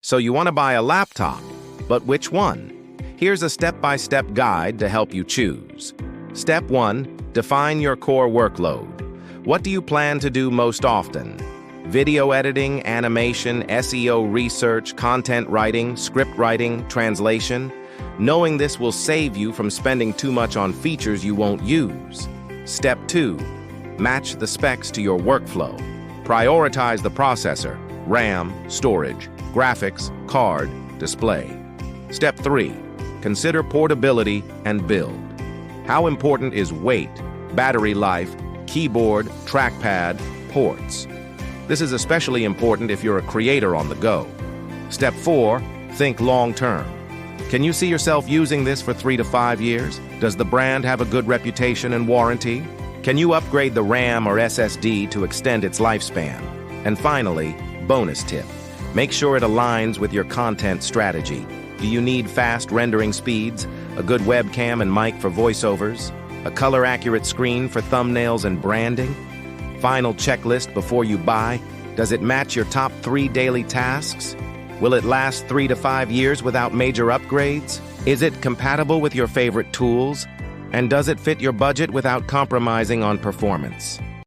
So you want to buy a laptop, but which one? Here's a step-by-step guide to help you choose. Step 1. Define your core workload. What do you plan to do most often? Video editing, animation, SEO research, content writing, script writing, translation? Knowing this will save you from spending too much on features you won't use. Step 2. Match the specs to your workflow. Prioritize the processor, RAM, storage, graphics, card, display. Step 3. Consider portability and build. How important is weight, battery life, keyboard, trackpad, ports? This is especially important if you're a creator on the go. Step 4. Think long-term. Can you see yourself using this for 3 to 5 years? Does the brand have a good reputation and warranty? Can you upgrade the RAM or SSD to extend its lifespan? And finally, bonus tip. Make sure it aligns with your content strategy. Do you need fast rendering speeds, a good webcam and mic for voiceovers, a color-accurate screen for thumbnails and branding? Final checklist before you buy. Does it match your top 3 daily tasks? Will it last 3 to 5 years without major upgrades? Is it compatible with your favorite tools? And does it fit your budget without compromising on performance?